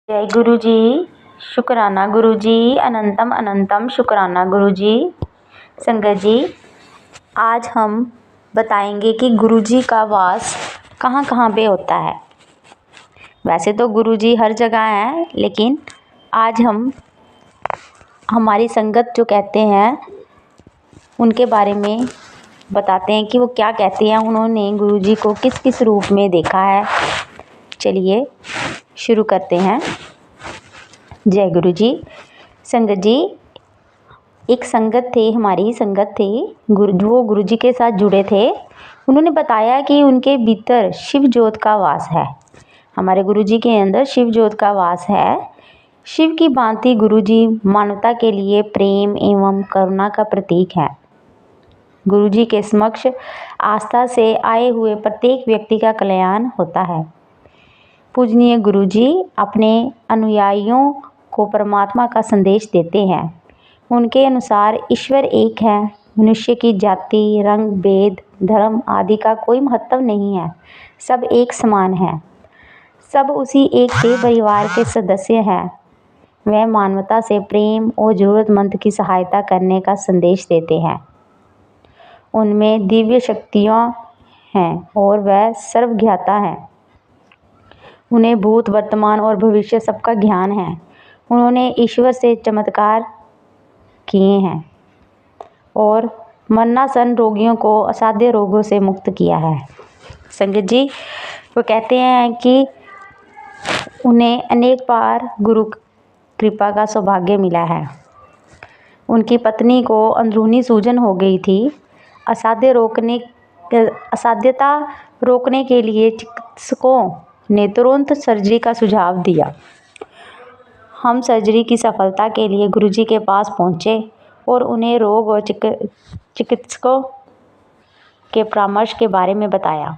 जय गुरु जी। शुक्राना गुरु जी। अनंतम अनंतम शुक्राना गुरु जी। संगत जी, आज हम बताएंगे कि गुरु जी का वास कहाँ कहाँ पे होता है। वैसे तो गुरु जी हर जगह हैं, लेकिन आज हम हमारी संगत जो कहते हैं उनके बारे में बताते हैं कि वो क्या कहते हैं, उन्होंने गुरु जी को किस किस रूप में देखा है। चलिए शुरू करते हैं। जय गुरु जी। संगत जी, एक संगत थे, हमारी संगत थे, वो गुरु जी के साथ जुड़े थे। उन्होंने बताया कि उनके भीतर शिव ज्योत का वास है। हमारे गुरु जी के अंदर शिव ज्योत का वास है। शिव की भांति गुरु जी मानवता के लिए प्रेम एवं करुणा का प्रतीक है। गुरु जी के समक्ष आस्था से आए हुए प्रत्येक व्यक्ति का कल्याण होता है। पूजनीय गुरु जी अपने अनुयायियों को परमात्मा का संदेश देते हैं। उनके अनुसार ईश्वर एक है। मनुष्य की जाति, रंग, भेद, धर्म आदि का कोई महत्व नहीं है। सब एक समान हैं। सब उसी एक के परिवार के सदस्य हैं। वह मानवता से प्रेम और ज़रूरतमंद की सहायता करने का संदेश देते हैं। उनमें दिव्य शक्तियाँ हैं और वह सर्वज्ञाता हैं। उन्हें भूत, वर्तमान और भविष्य सबका ज्ञान है। उन्होंने ईश्वर से चमत्कार किए हैं और मरणासन रोगियों को असाध्य रोगों से मुक्त किया है। संगत जी, वो कहते हैं कि उन्हें अनेक बार गुरु कृपा का सौभाग्य मिला है। उनकी पत्नी को अंदरूनी सूजन हो गई थी। असाध्यता रोकने के लिए चिकित्सकों ने तुरंत सर्जरी का सुझाव दिया। हम सर्जरी की सफलता के लिए गुरुजी के पास पहुंचे और उन्हें रोग और चिकित्सकों के परामर्श के बारे में बताया।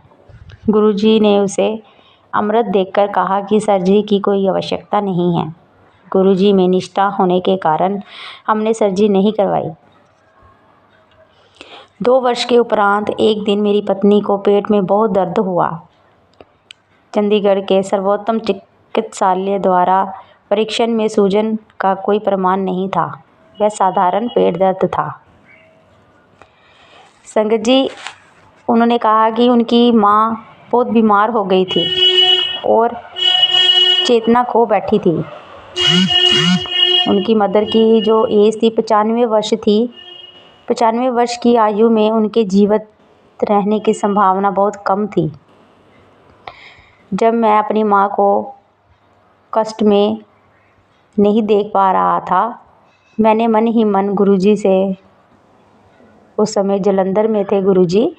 गुरुजी ने उसे अमृत देकर कहा कि सर्जरी की कोई आवश्यकता नहीं है। गुरुजी में निष्ठा होने के कारण हमने सर्जरी नहीं करवाई। 2 वर्ष के उपरांत एक दिन मेरी पत्नी को पेट में बहुत दर्द हुआ। चंडीगढ़ के सर्वोत्तम चिकित्सालय द्वारा परीक्षण में सूजन का कोई प्रमाण नहीं था। यह साधारण पेट दर्द था। संगत जी, उन्होंने कहा कि उनकी माँ बहुत बीमार हो गई थी और चेतना खो बैठी थी। उनकी मदर की जो एज थी 95 वर्ष थी। 95 वर्ष की आयु में उनके जीवित रहने की संभावना बहुत कम थी। जब मैं अपनी माँ को कष्ट में नहीं देख पा रहा था, मैंने मन ही मन गुरुजी से, उस समय जालंधर में थे गुरुजी,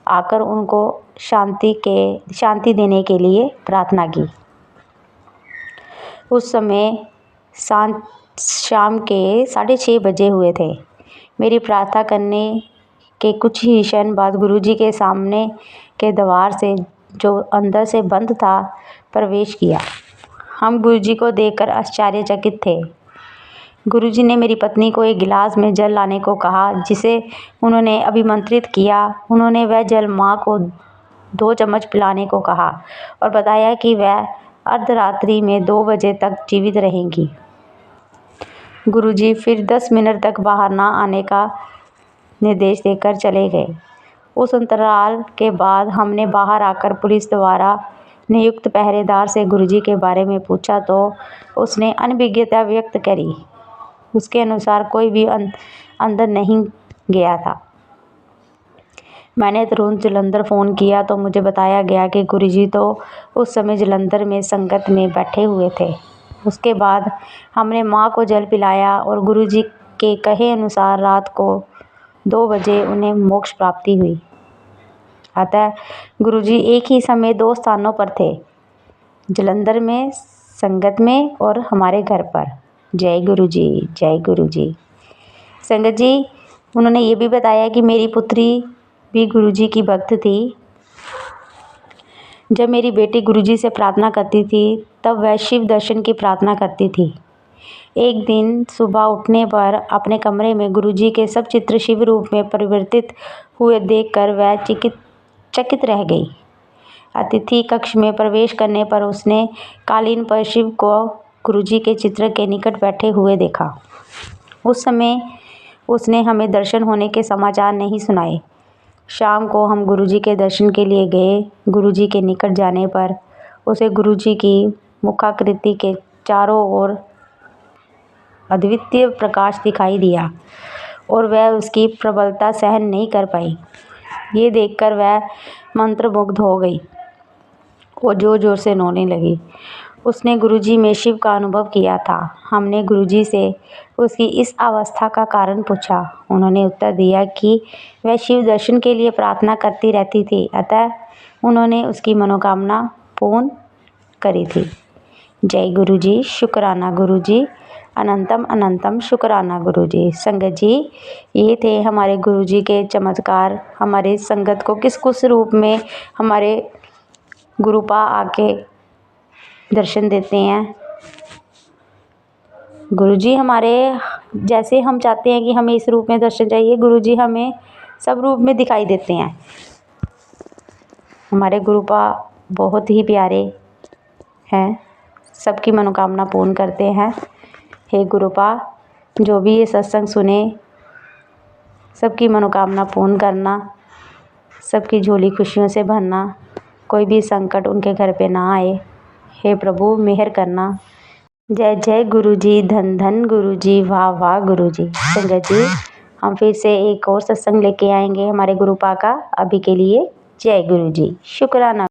आकर उनको शांति देने के लिए प्रार्थना की। उस समय शाम के 6:30 बजे हुए थे। मेरी प्रार्थना करने के कुछ ही क्षण बाद गुरुजी के सामने के द्वार से, जो अंदर से बंद था, प्रवेश किया। हम गुरुजी को देखकर आश्चर्यचकित थे। गुरुजी ने मेरी पत्नी को एक गिलास में जल लाने को कहा, जिसे उन्होंने अभिमंत्रित किया। उन्होंने वह जल माँ को 2 चम्मच पिलाने को कहा और बताया कि वह अर्धरात्रि में 2 बजे तक जीवित रहेंगी। गुरुजी फिर 10 मिनट तक बाहर ना आने का निर्देश देकर चले गए। उस अंतराल के बाद हमने बाहर आकर पुलिस द्वारा नियुक्त पहरेदार से गुरुजी के बारे में पूछा तो उसने अनभिज्ञता व्यक्त करी। उसके अनुसार कोई भी अंदर नहीं गया था। मैंने तुरंत जालंधर फ़ोन किया तो मुझे बताया गया कि गुरुजी तो उस समय जालंधर में संगत में बैठे हुए थे। उसके बाद हमने माँ को जल पिलाया और गुरुजी के कहे अनुसार रात को 2 बजे उन्हें मोक्ष प्राप्ति हुई। अतः गुरुजी एक ही समय 2 स्थानों पर थे, जालंधर में संगत में और हमारे घर पर। जय गुरु जी, जय गुरु जी। संगत जी, उन्होंने ये भी बताया कि मेरी पुत्री भी गुरुजी की भक्त थी। जब मेरी बेटी गुरुजी से प्रार्थना करती थी, तब वह शिव दर्शन की प्रार्थना करती थी। एक दिन सुबह उठने पर अपने कमरे में गुरुजी के सब चित्र शिव रूप में परिवर्तित हुए देखकर वह चकित रह गई। अतिथि कक्ष में प्रवेश करने पर उसने कालीन पर शिव को गुरुजी के चित्र के निकट बैठे हुए देखा। उस समय उसने हमें दर्शन होने के समाचार नहीं सुनाए। शाम को हम गुरुजी के दर्शन के लिए गए। गुरुजी के निकट जाने पर उसे गुरुजी की मुखाकृति के चारों ओर अद्वितीय प्रकाश दिखाई दिया और वह उसकी प्रबलता सहन नहीं कर पाई। ये देखकर वह मंत्रमुग्ध हो गई और ज़ोर ज़ोर से रोने लगी। उसने गुरुजी में शिव का अनुभव किया था। हमने गुरुजी से उसकी इस अवस्था का कारण पूछा। उन्होंने उत्तर दिया कि वह शिव दर्शन के लिए प्रार्थना करती रहती थी, अतः उन्होंने उसकी मनोकामना पूर्ण करी थी। जय गुरुजी, शुक्राना गुरुजी, अनंतम अनंतम शुक्राना गुरुजी। संगत जी, ये थे हमारे गुरुजी के चमत्कार। हमारे संगत को किस किस रूप में हमारे गुरुपा आके दर्शन देते हैं। गुरुजी हमारे जैसे हम चाहते हैं कि हमें इस रूप में दर्शन चाहिए, गुरुजी हमें सब रूप में दिखाई देते हैं। हमारे गुरुपा बहुत ही प्यारे हैं, सबकी मनोकामना पूर्ण करते हैं। हे गुरुपा, जो भी ये सत्संग सुने, सबकी मनोकामना पूर्ण करना, सबकी झोली खुशियों से भरना, कोई भी संकट उनके घर पे ना आए। हे प्रभु, मेहर करना। जय जय गुरुजी, धन धन गुरुजी, वाह वाह गुरुजी। संगत जी, हम फिर से एक और सत्संग लेके आएंगे हमारे गुरुपा का। अभी के लिए जय गुरुजी, शुक्राना।